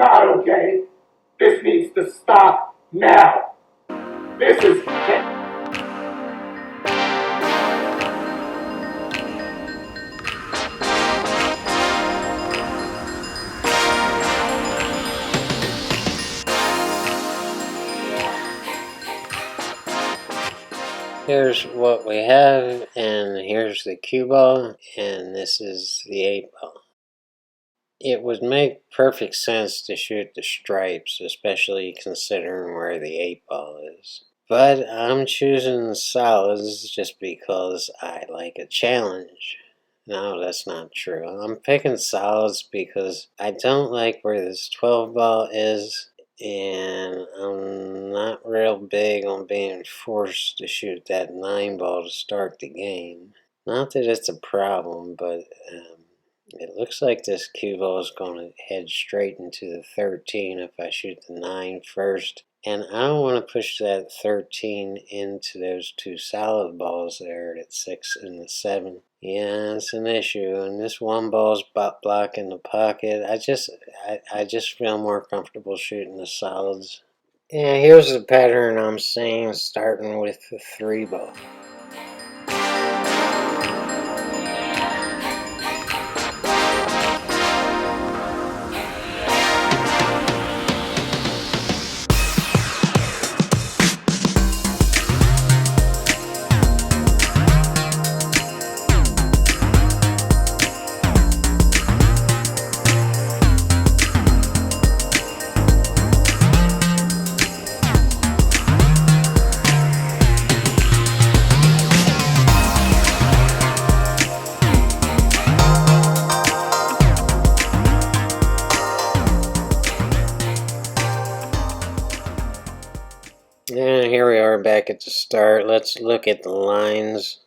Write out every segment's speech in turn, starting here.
not okay. This needs to stop now. This is Here's what we have, and here's the cue ball, and this is the 8-ball. It would make perfect sense to shoot the stripes, especially considering where the 8-ball is. But I'm choosing solids just because I like a challenge. No, that's not true. I'm picking solids because I don't like where this 12-ball is, and I'm not real big on being forced to shoot that 9-ball to start the game. Not that it's a problem, but it looks like this cue ball is going to head straight into the 13 if I shoot the 9 first. And I don't want to push that 13 into those two solid balls there, that 6 and the 7. Yeah, it's an issue. And this 1 ball's blocking the pocket. I just feel more comfortable shooting the solids. Yeah, here's the pattern I'm seeing, starting with the 3-ball. And here we are back at the start. Let's look at the lines.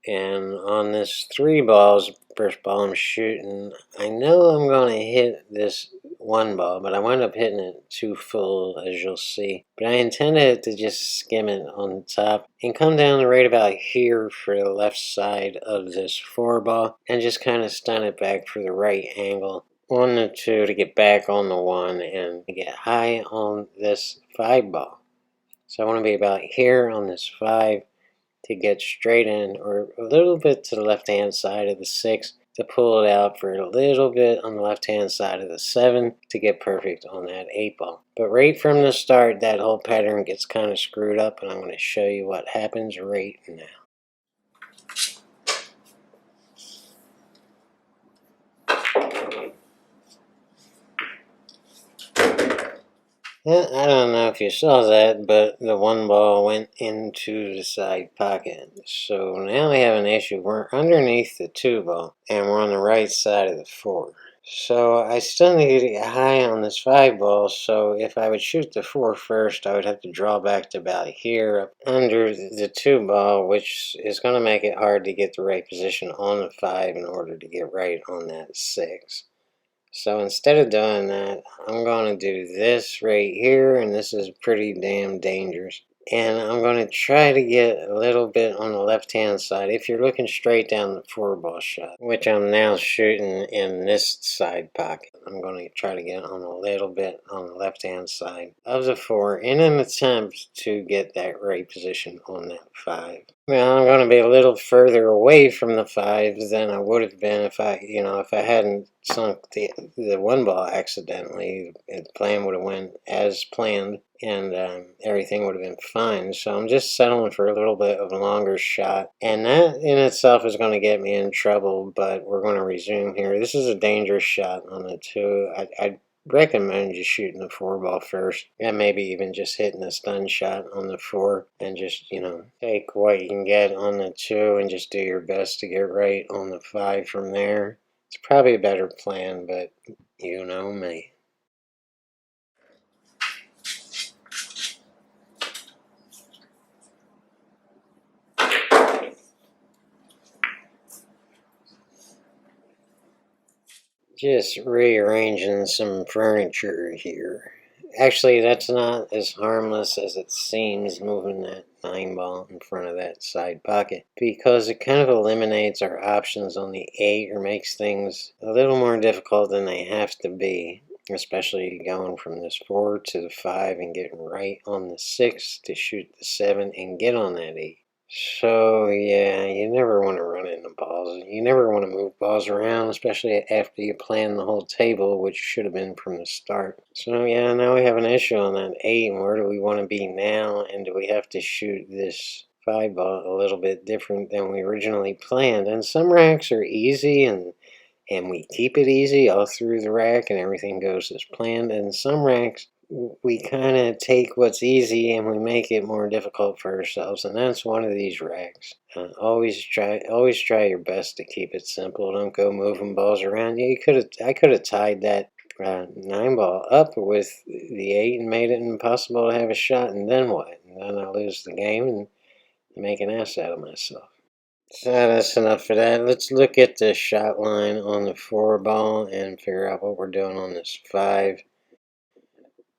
And on this 3 balls, first ball I'm shooting, I know I'm going to hit this 1 ball, but I wound up hitting it too full, as you'll see. But I intended to just skim it on the top and come down to right about here for the left side of this 4 ball and just kind of stun it back for the right angle on the 2 to get back on the 1 and get high on this 5 ball. So I want to be about here on this 5 to get straight in, or a little bit to the left hand side of the 6 to pull it out for a little bit on the left hand side of the 7 to get perfect on that 8 ball. But right from the start, that whole pattern gets kind of screwed up, and I'm going to show you what happens right now. I don't know if you saw that, but the 1 ball went into the side pocket. So now we have an issue. We're underneath the 2 ball, and we're on the right side of the 4. So I still need to get high on this 5 ball, so if I would shoot the 4 first, I would have to draw back to about here up under the 2 ball, which is going to make it hard to get the right position on the 5 in order to get right on that 6. So instead of doing that, I'm going to do this right here, and this is pretty damn dangerous. And I'm going to try to get a little bit on the left-hand side. If you're looking straight down the 4-ball shot, which I'm now shooting in this side pocket, I'm going to try to get on a little bit on the left-hand side of the 4 in an attempt to get that right position on that 5. Now I'm going to be a little further away from the 5 than I would have been if I hadn't sunk the 1 ball accidentally. The plan would have went as planned, and everything would have been fine. So I'm just settling for a little bit of a longer shot, and that in itself is going to get me in trouble, but we're going to resume here. This is a dangerous shot on the 2. I'd recommend just shooting the 4 ball first, and maybe even just hitting a stun shot on the 4, and just take what you can get on the 2 and just do your best to get right on the 5 from there. It's probably a better plan, but you know me. Just rearranging some furniture here. Actually, that's not as harmless as it seems, moving that 9 ball in front of that side pocket, because it kind of eliminates our options on the 8 or makes things a little more difficult than they have to be. especially going from this 4 to the 5 and getting right on the 6 to shoot the 7 and get on that 8. So yeah, you never want to run into balls. You never want to move balls around, especially after you plan the whole table, which should have been from the start. So yeah, now we have an issue on that 8, and where do we want to be now? And do we have to shoot this 5 ball a little bit different than we originally planned? And some racks are easy, and we keep it easy all through the rack, and everything goes as planned. And some racks, we kind of take what's easy and we make it more difficult for ourselves, and that's one of these racks. Always try your best to keep it simple. Don't go moving balls around. I could have tied that 9 ball up with the 8 and made it impossible to have a shot, and then what? And then I lose the game and make an ass out of myself. So that's enough for that. Let's look at the shot line on the 4 ball and figure out what we're doing on this 5.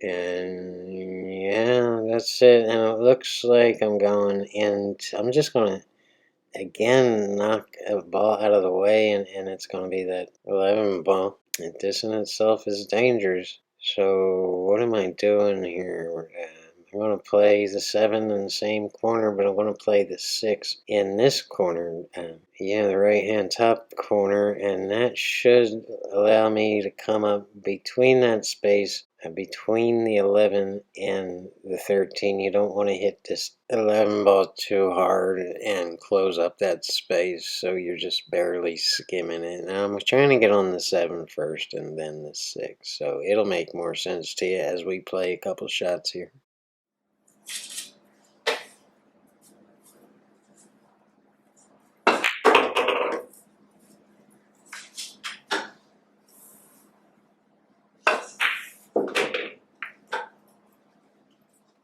And yeah, that's it. And it looks like I'm going in. I'm just going to, again, knock a ball out of the way, and it's going to be that 11 ball. And this in itself is dangerous. So what am I doing here? I'm going to play the 7 in the same corner, but I'm going to play the 6 in this corner. Yeah, the right-hand top corner, and that should allow me to come up between that space, between the 11 and the 13. You don't want to hit this 11 ball too hard and close up that space, so you're just barely skimming it. Now I'm trying to get on the 7 first and then the 6, so it'll make more sense to you as we play a couple shots here.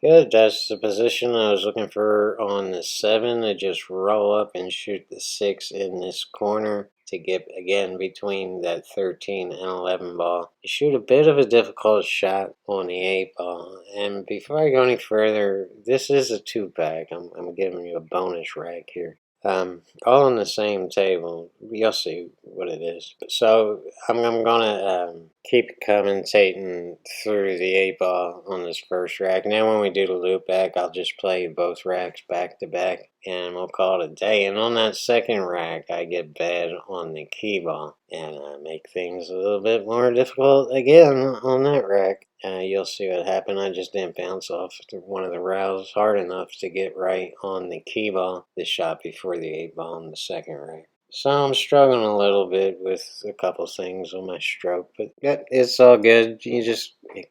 Good, that's the position I was looking for on the 7, to just roll up and shoot the 6 in this corner to get, again, between that 13 and 11 ball. You shoot a bit of a difficult shot on the 8 ball. And before I go any further, this is a 2-pack. I'm giving you a bonus rack here. All on the same table. You'll see what it is. So I'm gonna keep commentating through the 8 ball on this first rack. Now when we do the loop back, I'll just play both racks back to back, and we'll call it a day. And on that second rack, I get bad on the key ball, and I make things a little bit more difficult again on that rack. You'll see what happened. I just didn't bounce off one of the rails hard enough to get right on the key ball, the shot before the 8 ball on the second rack. So I'm struggling a little bit with a couple things on my stroke, but it's all good. You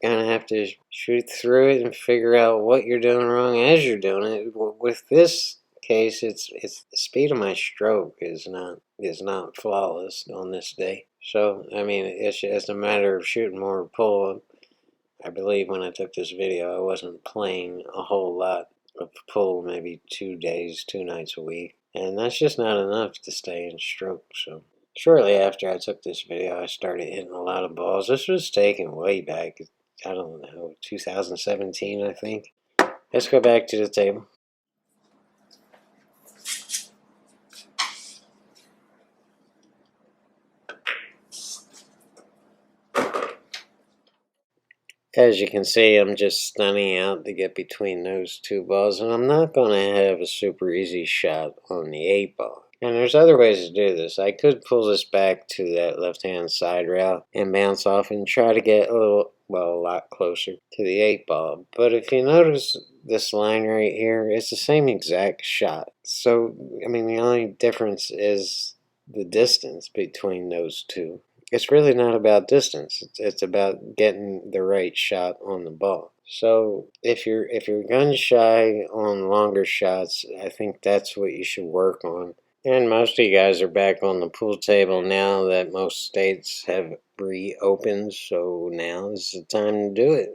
kind of have to shoot through it and figure out what you're doing wrong as you're doing it. With this case, it's the speed of my stroke is not flawless on this day. So I mean, it's a matter of shooting more pull. I believe when I took this video, I wasn't playing a whole lot of pull, maybe 2 days, 2 nights a week. And that's just not enough to stay in stroke. So shortly after I took this video, I started hitting a lot of balls. This was taken way back, I don't know, 2017, I think. Let's go back to the table. As you can see, I'm just stunning out to get between those 2 balls, and I'm not going to have a super easy shot on the 8 ball. And there's other ways to do this. I could pull this back to that left-hand side rail and bounce off and try to get a lot closer to the 8 ball. But if you notice this line right here, it's the same exact shot. So, I mean, the only difference is the distance between those 2. It's really not about distance. It's about getting the right shot on the ball. So if you're gun shy on longer shots, I think that's what you should work on. And most of you guys are back on the pool table now that most states have reopened, so now is the time to do it.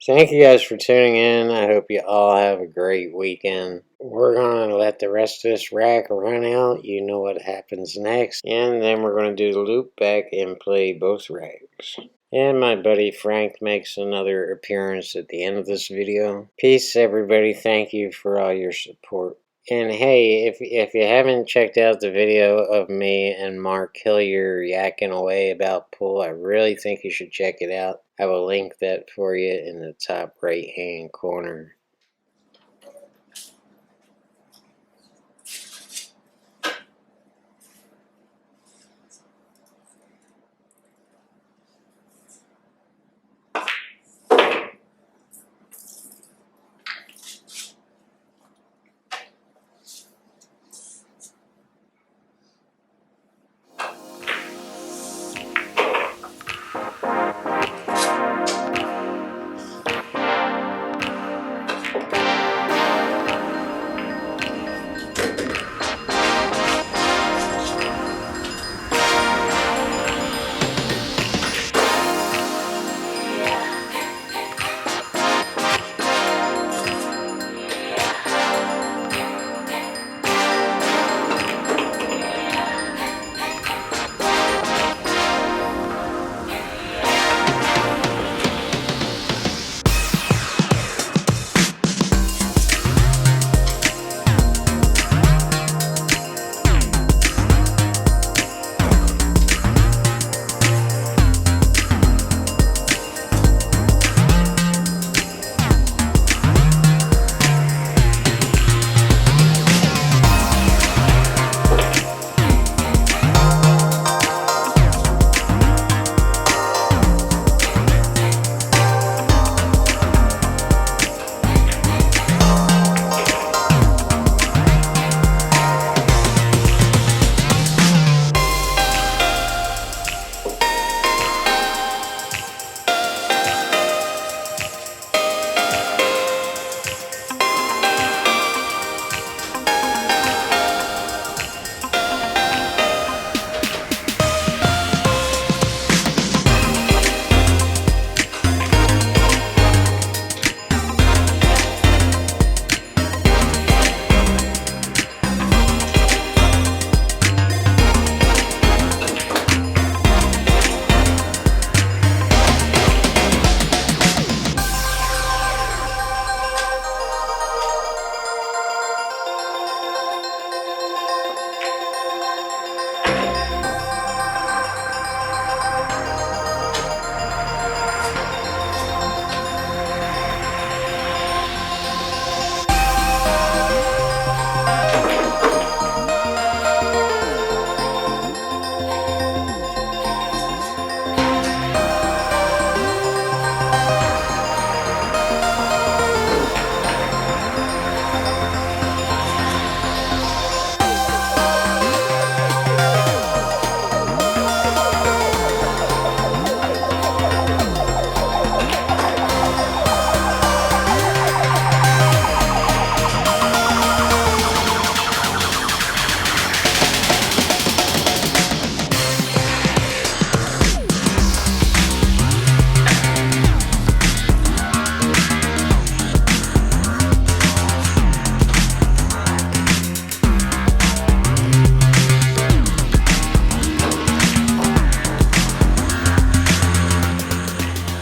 Thank you guys for tuning in. I hope you all have a great weekend. We're going to let the rest of this rack run out. You know what happens next. And then we're going to do the loop back and play both racks. And my buddy Frank makes another appearance at the end of this video. Peace, everybody. Thank you for all your support. And hey, if you haven't checked out the video of me and Mark Hillier yakking away about pool, I really think you should check it out. I will link that for you in the top right hand corner.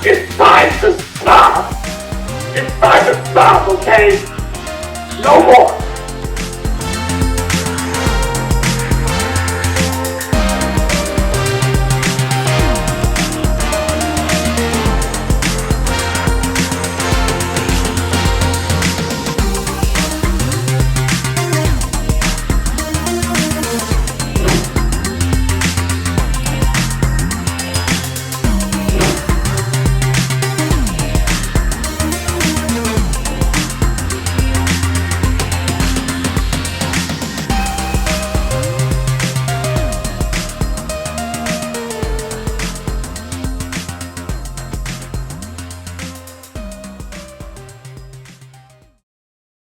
It's time to stop! It's time to stop, okay? No more!